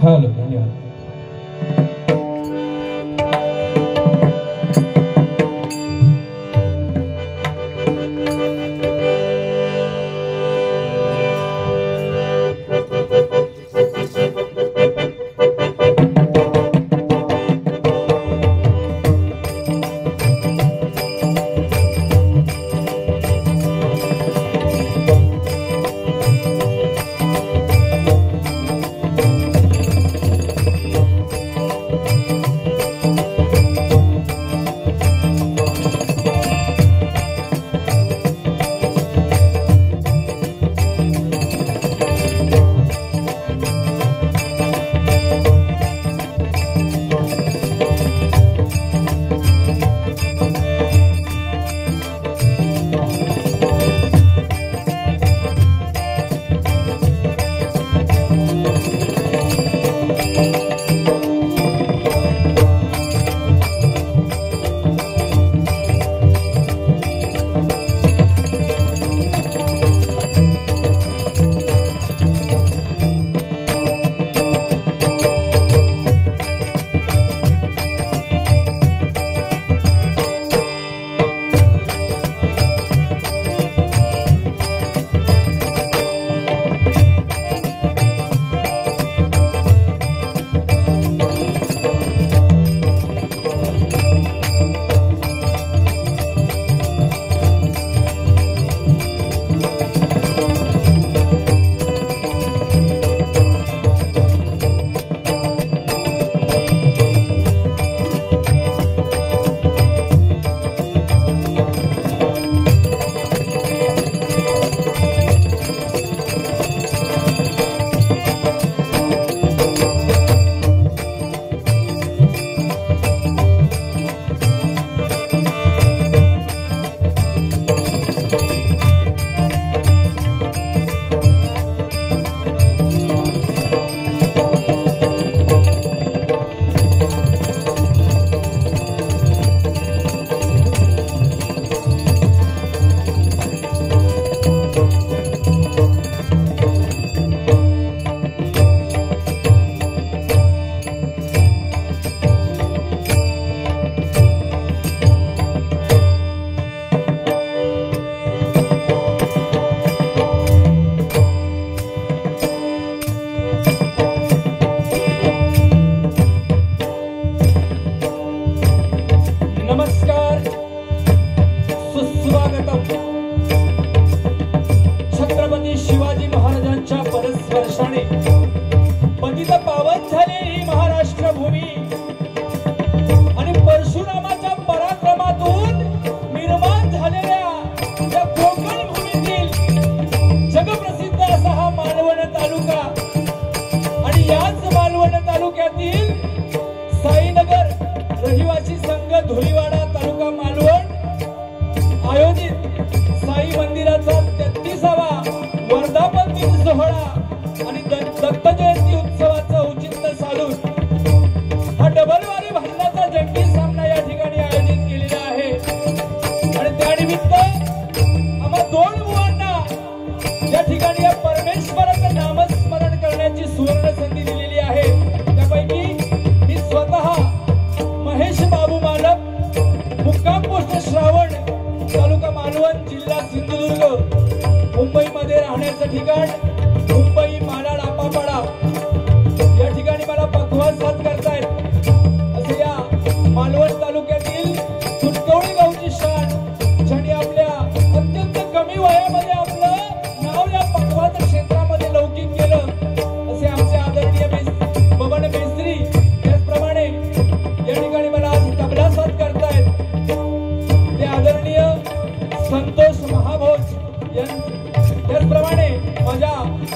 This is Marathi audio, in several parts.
हाल धन्यवाद.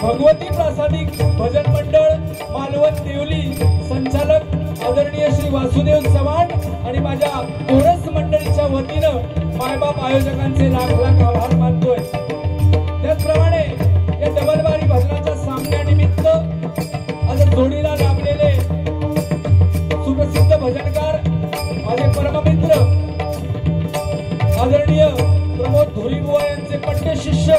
भगवती प्रासादिक भजन मंडळ मालवण देवली संचालक आदरणीय श्री वासुदेव चव्हाण आणि माझ्या कोरस मंडळीच्या वतीनं मायबाप आयोजकांचे लाख लाख आभार मानतोय। त्याचप्रमाणे या डबलबारी भजनाच्या सामन्यानिमित्त आज जोडीला लाभलेले सुप्रसिद्ध भजनकार माझे परममित्र आदरणीय प्रमोद धुरीबुवा यांचे पट्टे शिष्य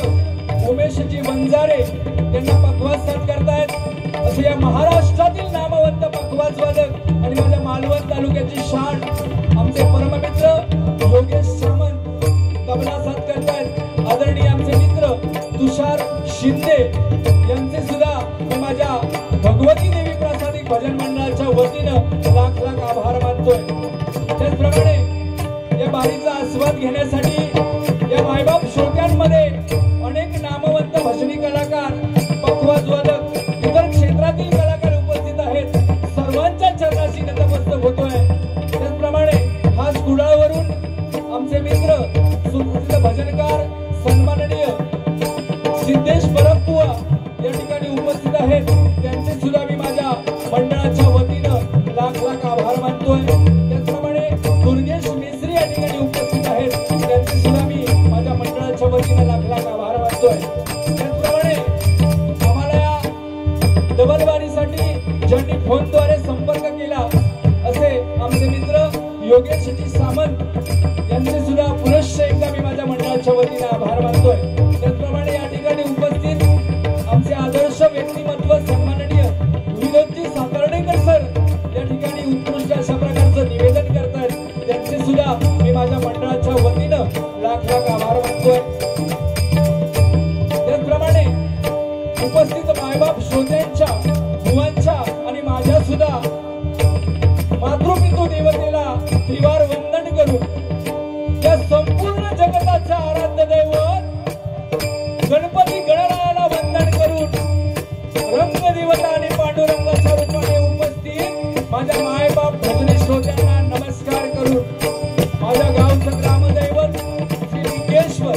उमेशजी वंजारे त्यांना पखवाज सत्कारतायत। असे या महाराष्ट्रातील नामवंत पखवाज वादक आणि माझ्या मालवण तालुक्याची शान आमचे परममित्र योगेश सामंत तबला सत्कारतायत। आदरणीय आमचे मित्र तुषार शिंदे यांचे सुद्धा मी माझ्या भगवती देवी प्रासादिक भजन मंडळाच्या वतीनं लाख लाख आभार मानतोय। त्याचप्रमाणे या बारीचा आस्वाद घेण्यासाठी या मायबाप श्रोत्यांमध्ये अनेक नामवंत भजनी कलाकार पखवाज वादक इतर क्षेत्रातील कलाकार उपस्थित आहेत। सर्वांच्या चरणाशी नतमस्तक होतोय। त्याचप्रमाणे खास कुडाळवरून आमचे मित्र सुप्रसिद्ध भजनकार सन्माननीय सिद्धेश परबुवा या ठिकाणी उपस्थित आहेत। त्यांचे सुद्धा मी माझ्या मंडळाच्या वतीनं लाख लाख आभार मानतोय। त्याचप्रमाणे दुर्गेश मिस्त्री या ठिकाणी उपस्थित आहेत। त्यांचे सुद्धा मी माझ्या मंडळाच्या वतीनं लाख लाख आभार मानतोय। त्याचप्रमाणे आम्हाला या डबलबारीसाठी ज्यांनी फोनद्वारे संपर्क केला असे आमचे मित्र योगेशजी सामंत यांचे सुद्धा पुनश्च एकदा मी माझ्या मंडळाच्या वतीनं आभार मानतोय। त्याचप्रमाणे या ठिकाणी उपस्थित आमचे आदर्श व्यक्तिमत्व सन्माननीय विनोदजी सातर्डेकर सर या ठिकाणी उत्कृष्ट अशा प्रकारचं निवेदन करतायत। त्यांचे सुद्धा मी माझ्या मंडळाच्या वतीनं लाख लाख आभार मानतोय। त्याचप्रमाणे उपस्थित मायबाप श्रोत्यांच्या मुलांच्या आणि माझ्या सुद्धा मातृपितृ देवतेला त्रिवार वंदन करून या संपूर्ण जगताचा आराध्य दैवत गणपती गणरायाला वंदन करून रंगदेवता आणि पांडुरंगाच्या रूपाने उपस्थित माझ्या मायबाप भजनी श्रोत्यांना नमस्कार करून माझ्या गावचं ग्रामदैवत श्री लिंगेश्वर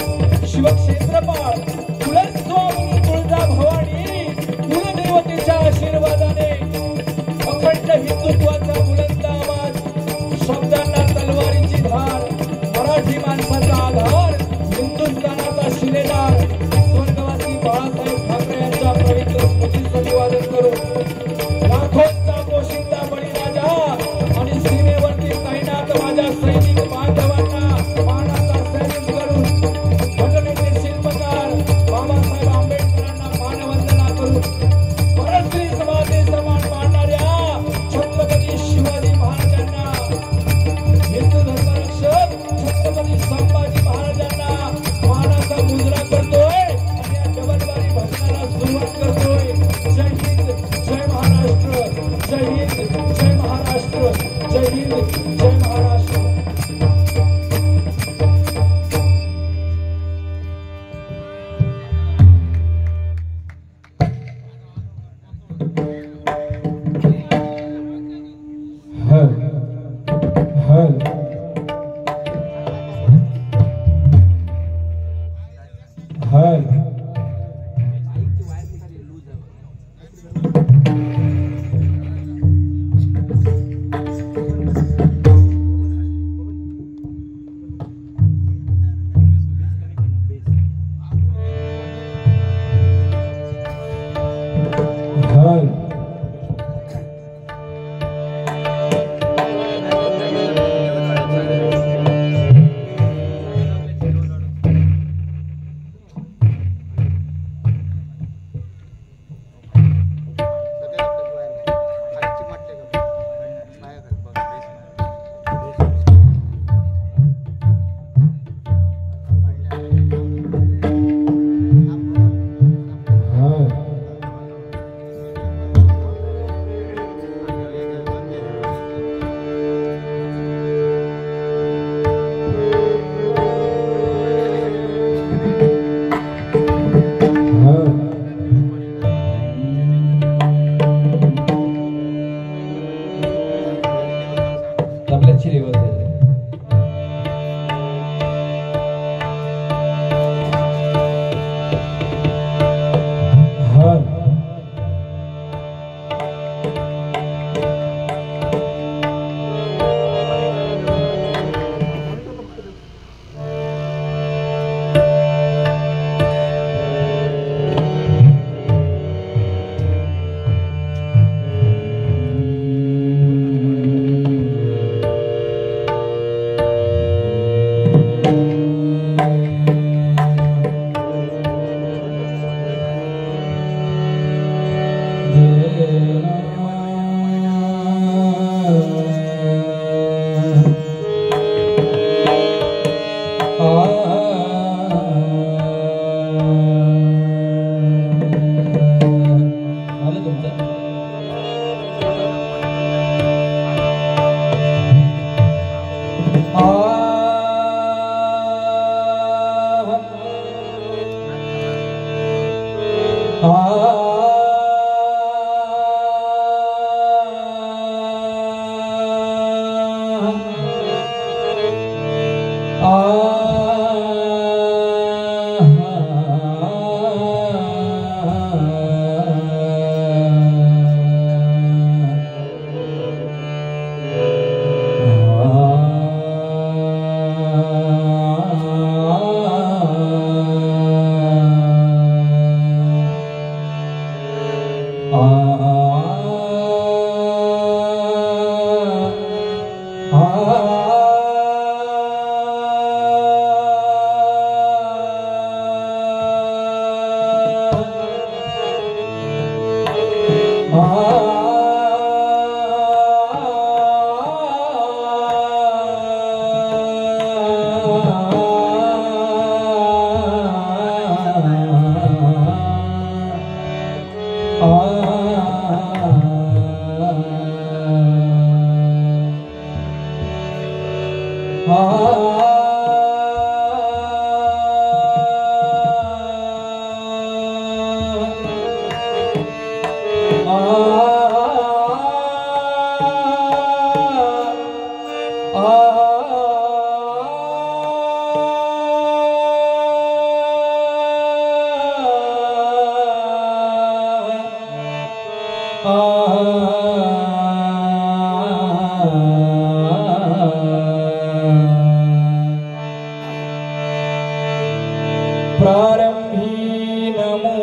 प्रारंभी नमो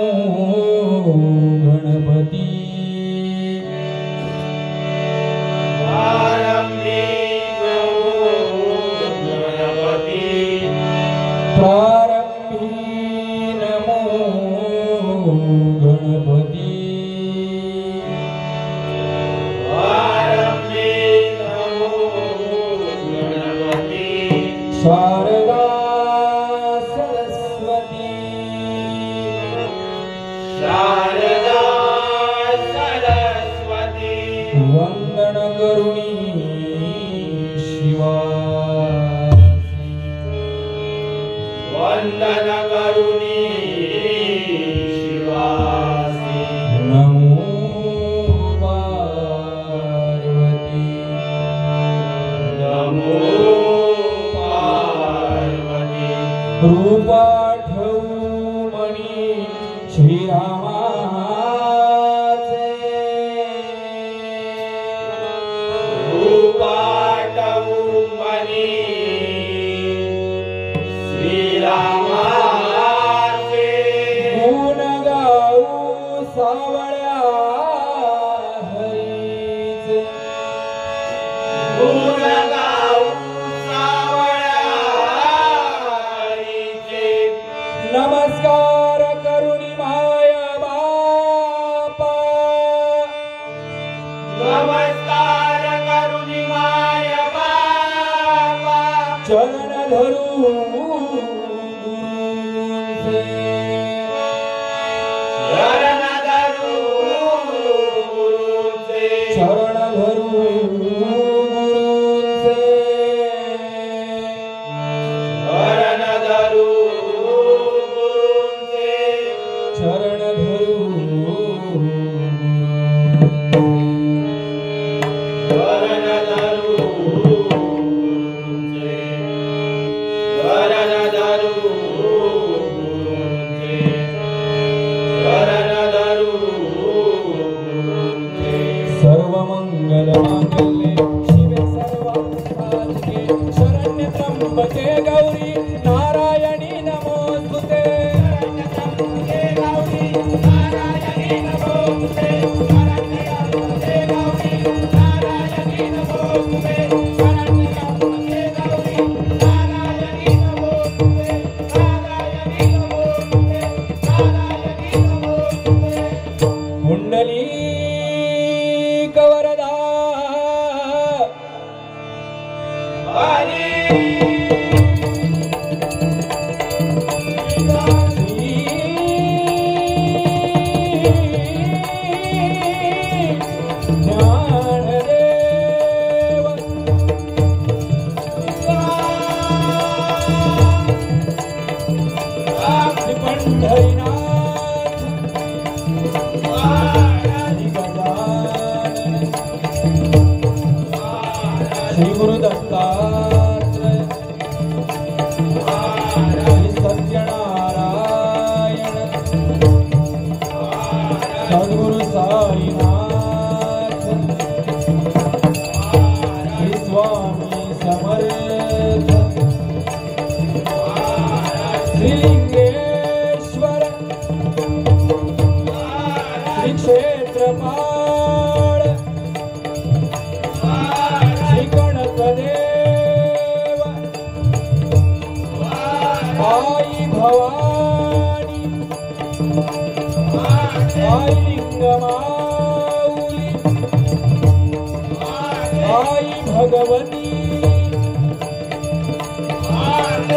गणपति प्रारंभी नमो गणपति प्रारंभी नमो गणपति प्रारंभी नमो गणपति शारदा शारदा सरस्वती वंदन करुणी शिवा वंदन करुणी शिवासी नमो पार्वती नमो पार्वती रूपाठौ मणि श्रीरामाचे रूपाटौ मणि श्रीरामाचे गुण गाऊ सावळ्या हरीचे गुण गाऊ सावळ्या हरीचे नमस्कार करुणी माया बापा नमस्कार करुणी माय बाबा चरण धरू गुरूंचे शरण धरू गुरूंचे चरण धरू गुरूंचे शरण धरू गुरूंचे चरण धरू शरण धरू गुरूंचे शरण धरू गुरूंचे सत्यनारायण सद्गुरु साईनाथ श्री स्वामी समर्थ श्री लिंगेश्वर श्री क्षेत्रपाल श्री गणपदेव आई भवानी आई लिंगमाऊली आई भगवती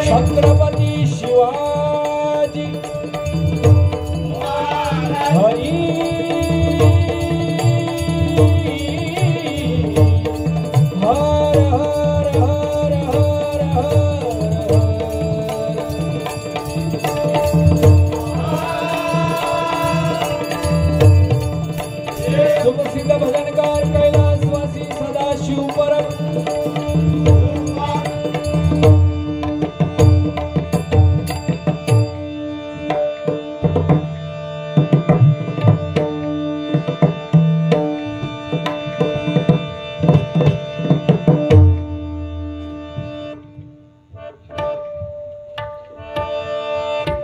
छत्रपती शिवाजी हरी हर हर हर हर हर सुप्रसिद्ध भजनकार कैलासवासी सदाशिव परम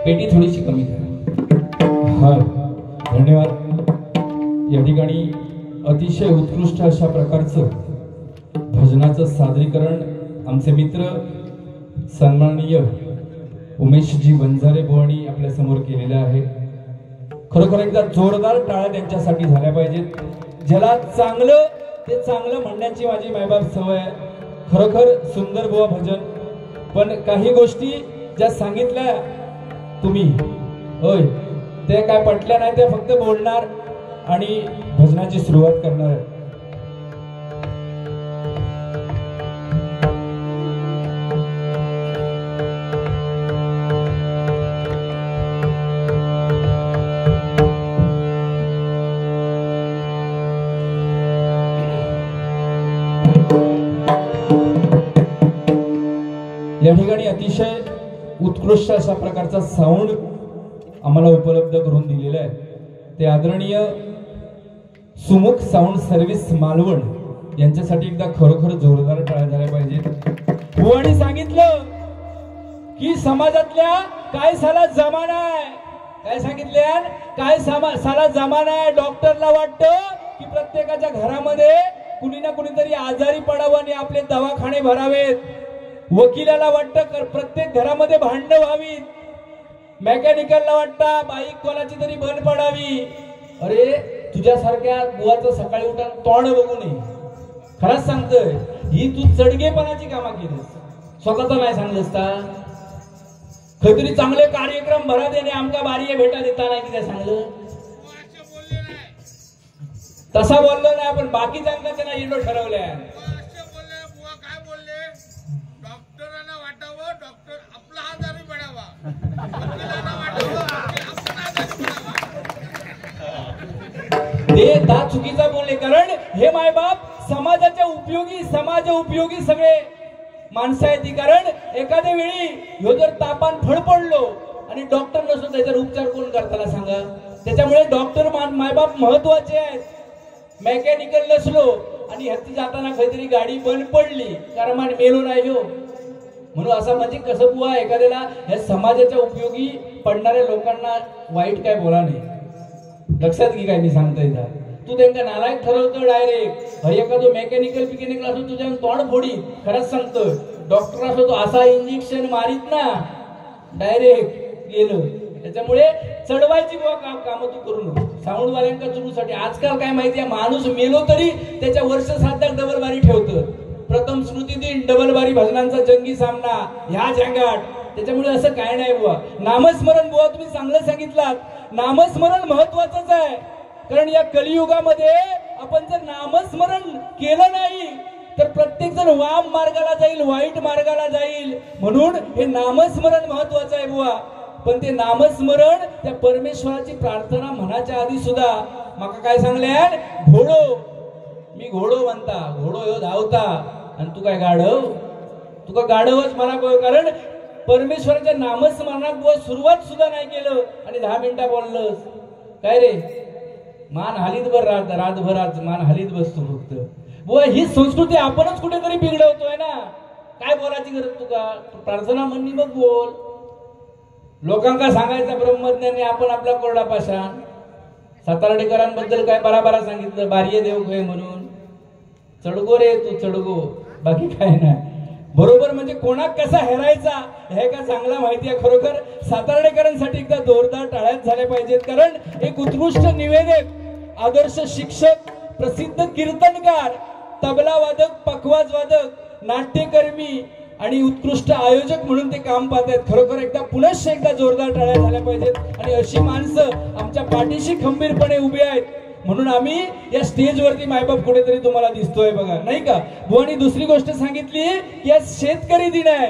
पेटी थोडीशी कमी करा. हा धन्यवाद. या ठिकाणी अतिशय उत्कृष्ट अशा प्रकारचं भजनाचं सादरीकरण आमचे मित्र सन्माननीय उमेशजी वंजारे बुवानी आपल्या समोर केलेलं आहे. खरोखर एकदा जोरदार टाळ्या त्यांच्यासाठी झाल्या पाहिजेत. ज्याला चांगलं ते चांगलं म्हणण्याची माझी मायबाप सवय आहे. खरोखर सुंदर बुवा भजन. पण काही गोष्टी ज्या सांगितल्या तुम्ही होय ते काय पटल्या नाही. ते फक्त बोलणार आणि भजनाची सुरुवात करणार आहे. या ठिकाणी अतिशय उत्कृष्ट अशा प्रकारचा साऊंड आम्हाला उपलब्ध करून दिलेला आहे. ते आदरणीय सुमुख साऊंड सर्व्हिस मालवण यांच्यासाठी एकदा खरोखर जोरदार टाळ्या झाल्या पाहिजेत. बुवानी सांगितलं की समाजातल्या काय साला जमाना आहे. काय सांगितल्या काय साला जमाना आहे. डॉक्टरला वाटतं की प्रत्येकाच्या घरामध्ये कुणी ना कुणीतरी आजारी पडावं आणि आपले दवाखाने भरावेत. वकिलाला वाटतं प्रत्येक घरामध्ये भांडणं व्हावीत. मेकॅनिकलला वाटतं बाईक कोणाची तरी बंद पडावी. अरे तुझ्यासारख्या बुवाचं सकाळी उठून तोंड बघू नये. खरंच सांगतोय ही तू चडगेपणाची कामा केलीस. स्वतःच नाही सांगलंस का. काहीतरी चांगले कार्यक्रम भरा देणे आमका बारी भेटा देता नाही तिथे सांगलं. तसा बोललो नाही आपण बाकीच्यांना त्यांना येणं ठरवलंय. ते दा चुकीचा बोलले. कारण हे मायबाप समाजाच्या उपयोगी समाज उपयोगी सगळे माणसं आहेत. कारण एखाद्या वेळी ह्यो जर तापान फडफडलो आणि डॉक्टर नसतो त्याच्यावर उपचार कोण करताना सांगा. त्याच्यामुळे डॉक्टर मायबाप महत्वाचे आहेत. मेकॅनिकल नसलो आणि ह्याची जाताना काहीतरी गाडी बंद पडली कारण मान मेलो नाही हो म्हणून असं म्हणजे कसं बुवा एखाद्याला ह्या समाजाच्या उपयोगी पडणाऱ्या लोकांना वाईट काय बोला नाही. लक्षात घे काय मी सांगतोय का. तू त्यांना नालायक ठरवतो डायरेक्ट. एखादो मेकॅनिकल असो तुझ्या तोंड फोडी. खरंच सांगतोय डॉक्टर असो तो असा इंजेक्शन मारीत ना डायरेक्ट गेलो. त्याच्यामुळे चढवायची बुवा काम तू करू नको. साऊंडवाल्यांका चुरूसाठी आजकाल काय माहिती आहे माणूस मेलो तरी त्याच्या वर्ष साध्यात डबल बारी ठेवतं. प्रथम स्मृती दिन डबल बारी भजनांचा जंगी सामना ह्या जंगाट. त्याच्यामुळे असं काय नाही बुवा. नामस्मरण बुवा तुम्ही चांगलं सांगितलात. नामस्मरण महत्वाचंच आहे. कारण या कलियुगामध्ये आपण जर नामस्मरण केलं नाही तर प्रत्येक जण वाम मार्गाला जाईल वाईट मार्गाला जाईल. म्हणून हे नामस्मरण महत्वाचं आहे बुवा. पण ते नामस्मरण त्या परमेश्वराची प्रार्थना म्हणाच्या आधी सुद्धा माका काय सांगल्या घोडो मी घोडो म्हणता घोडो ह्यो धावता आणि तू काय गाढव. तुका गाढवच मला कारण परमेश्वराच्या नामस्मरणात बुवा सुरुवात सुद्धा नाही केलं आणि 10 मिनिटं बोललंस काय रे, मान हालीत भर रातभर आज मान हालीत बसतो फक्त. बुवा ही संस्कृती आपणच कुठेतरी बिघडवतोय ना. काय बोलायची गरज तुका, प्रार्थना म्हणणी मग बोल. लोकांका सांगायचं ब्रह्मज्ञानी, आपण आपला कोरडा पाषाण. सातार्डेकरांबद्दल काय बराबरा सांगितलं, बारीये देव काय म्हणून. चढगो रे तू चढगो, बाकी काय नाही. बरोबर म्हणजे कोणाक कसा हेरायचा हे का चांगला माहिती आहे. खरोखर सातार्डेकरांसाठी एकदा जोरदार टाळ्याच झाल्या पाहिजेत. कारण एक उत्कृष्ट निवेदक, आदर्श शिक्षक, प्रसिद्ध कीर्तनकार, तबला वादक, पखवाज वादक, नाट्यकर्मी आणि उत्कृष्ट आयोजक म्हणून ते काम पाहत आहेत. खरोखर एकदा जोरदार टाळ्या झाल्या पाहिजेत. आणि अशी माणसं आमच्या पाठीशी खंबीरपणे उभी आहेत म्हणून आम्ही या स्टेजवरती मायबाप कुठेतरी तुम्हाला दिसतोय बघा, नाही का. बुवानी दुसरी गोष्ट सांगितली की आज शेतकरी दिन आहे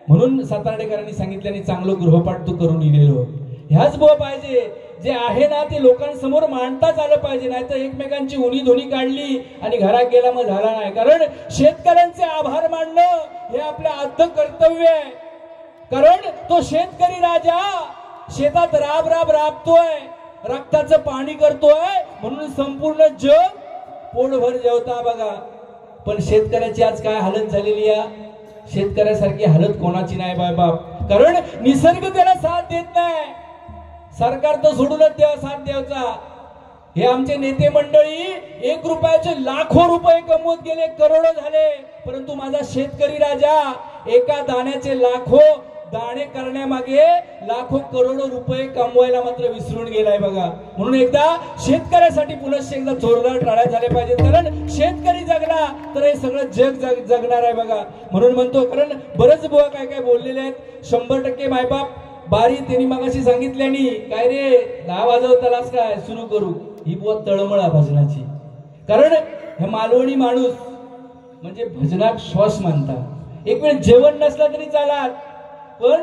म्हणून सातार्डेकरांनी सांगितल्याने चांगलं गृहपाठ तू करून लिहिलेलो. ह्याच बुवा पाहिजे, जे आहे ना ते लोकांसमोर मांडताच आलं पाहिजे. नाही तर एकमेकांची उनी धुनी काढली आणि घरात गेला मग झाला नाही. कारण शेतकऱ्यांचे आभार मानणं हे आपलं आद्य कर्तव्य आहे. कारण तो शेतकरी राजा शेतात राबतोय, रक्ताचं पाणी करतोय म्हणून संपूर्ण जग पोटभर जेवता बघा. पण शेतकऱ्याची आज काय हालत झालेली आहे, शेतकऱ्यासारखी हालत कोणाची नाही बाप. कारण निसर्ग त्याला साथ देत नाही, सरकार तर सोडूनच द्यावा साथ द्यायचा. हे आमचे नेते मंडळी 1 रुपयाचे लाखो रुपये कमवत गेले, करोडो झाले. परंतु माझा शेतकरी राजा एका दाण्याचे लाखो दाणे करण्यामागे लाखो करोडो रुपये कमवायला मात्र विसरून गेलाय बघा. म्हणून एकदा शेतकऱ्यासाठी पुनश्च एकदा जोरदार टाळ्या झाल्या पाहिजेत. कारण शेतकरी जगला तर हे सगळं जग जगणार आहे बघा. म्हणून म्हणतो, कारण बरेच बुवा काय काय बोललेले आहेत. 100% मायबाप बारी त्यांनी मगाशी सांगितल्यानी काय रे 10 वाजवतालाच काय सुरू करू, ही बुवा तळमळा भजनाची. कारण हे मालवणी माणूस म्हणजे भजनात श्वास मानता. एक वेळ जेवण नसला तरी चालात, पण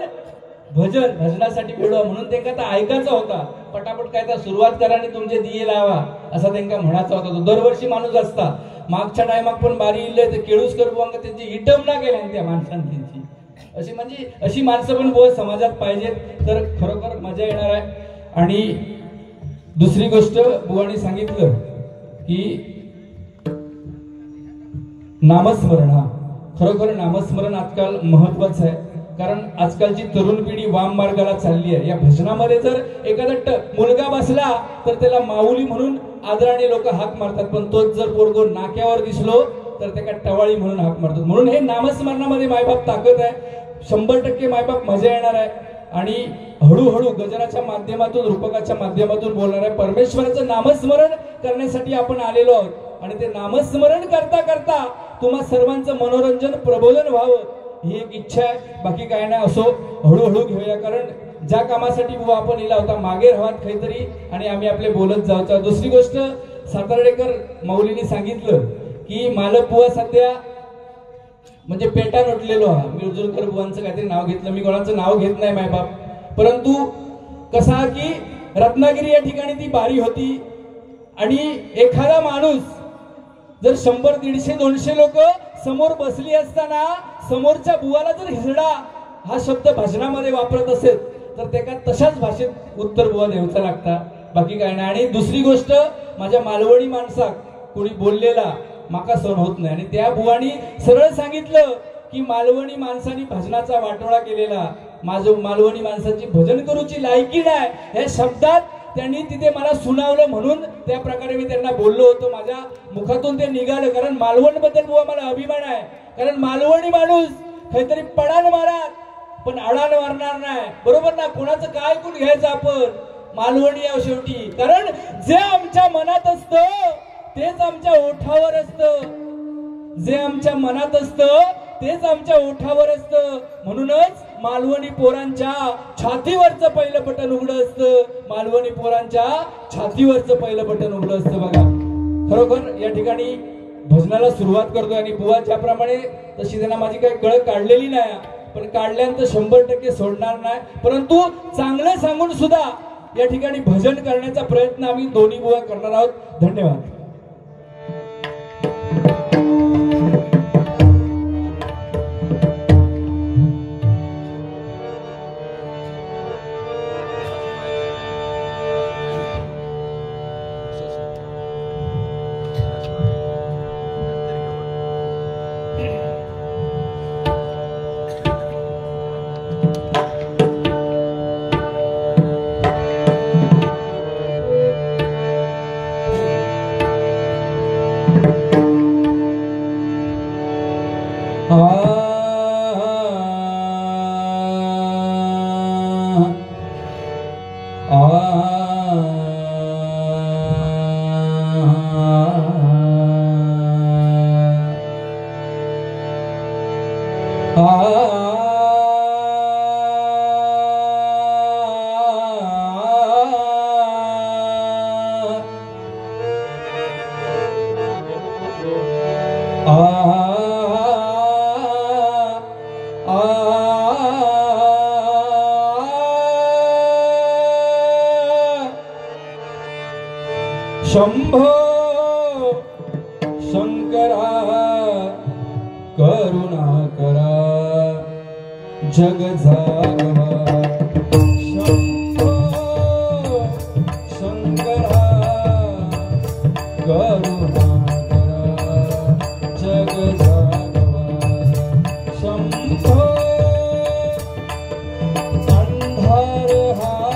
भजनासाठी भेटवा म्हणून त्यांना तर ऐकायचा होता. पटापट काय तर सुरुवात करा आणि तुमचे दिये लावा असा त्यांना म्हणायचा होता. तो दरवर्षी माणूस असता. मागच्या टायमाक पण बारी इल्ले तर केळूसकर बुवांना त्यांची इटमना केल्या त्या माणसांनी त्यांची. अशी म्हणजे अशी माणसं पण बुवा समाजात पाहिजेत तर खरोखर मजा येणार आहे. आणि दुसरी गोष्ट बुवानी सांगितलं की नामस्मरण, हा खरोखर नामस्मरण आजकाल महत्वाचं आहे. कारण आजकालची तरुण पिढी वाम मार्गाला चालली आहे. या भजनामध्ये जर एखादा मुलगा बसला तर त्याला माऊली म्हणून आदराने लोक हाक मारतात, पण तोच जर पोरगो नाक्यावर दिसलो तर त्याला टवाळी म्हणून हाक मारतात. म्हणून हे नामस्मरणामध्ये मायबाप ताकद आहे. 100% मायबाप मजा येणार आहे. आणि हळूहळू गजराच्या माध्यमातून, रूपकाच्या माध्यमातून बोलणार आहे. परमेश्वराचं नामस्मरण करण्यासाठी आपण आलेलो आहोत. आणि ते नामस्मरण करता करता तुम्हा सर्वांचं मनोरंजन, प्रबोधन व्हावं ही एक इच्छा आहे. बाकी काय नाही. असो हळूहळू घेऊया. कारण ज्या कामासाठी बुवा आपण इला होता मागे राहत काहीतरी आणि आम्ही आपले बोलत जाऊचा. दुसरी गोष्ट सातार्डेकर माऊलींनी सांगितलं की मालक बुवा सध्या म्हणजे पेटा नोटलेलो हा. मी उजुरकर बुवांचं काहीतरी नाव घेतलं, मी कोणाचं नाव घेत नाही मायबाप. परंतु कसा की रत्नागिरी या ठिकाणी ती बारी होती आणि एखादा माणूस जर 100, 150, 200 लोक समोर बसली असताना समोरच्या बुवाला जर हिजडा हा शब्द भजनामध्ये वापरत असेल तर त्याला तशाच भाषेत उत्तर बुवा द्यायचा लागता. बाकी काय नाही. आणि दुसरी गोष्ट माझ्या मालवणी माणसाक कोणी बोललेला माका सहन होत नाही. आणि त्या बुवानी सरळ सांगितलं की मालवणी माणसांनी भजनाचा वाटोळा केलेला, माझं मालवणी माणसाची भजन करूची लायकी नाही या शब्दात त्यांनी तिथे मला सुनावलं. म्हणून त्या प्रकारे मी त्यांना बोललो होतो. माझ्या मुखातून ते निघालं. कारण मालवण बद्दल बुवा मला अभिमान आहे. कारण मालवणी माणूस काहीतरी पडान मारात पण अडान मारणार नाही. बरोबर ना. कोणाचं काय ऐकून घ्यायचं आपण, मालवणी आहे शेवटी. कारण जे आमच्या मनात असतं तेच आमच्या ओठावर असतं, जे आमच्या मनात असतं तेच आमच्या ओठावर असतं. म्हणूनच मालवणी पोरांच्या छातीवरचं पहिलं बटन उघडं असतं. मालवणी पोरांच्या छातीवरचं पहिलं बटन उघडं असतं बघा. खरोखर या ठिकाणी भजनाला सुरुवात करतोय. आणि बुवा ज्याप्रमाणे तशी त्यांना माझी काही कळ काढलेली नाही, पण काढल्यानंतर 100% सोडणार नाही. परंतु चांगलं सांगून सुद्धा या ठिकाणी भजन करण्याचा प्रयत्न आम्ही दोन्ही बुवा करणार आहोत. धन्यवाद. शंभो शंकरा करुणाकरा जग जागवा शंभो शंकरा करुणाकरा जग जागवा शंभो अंधार हा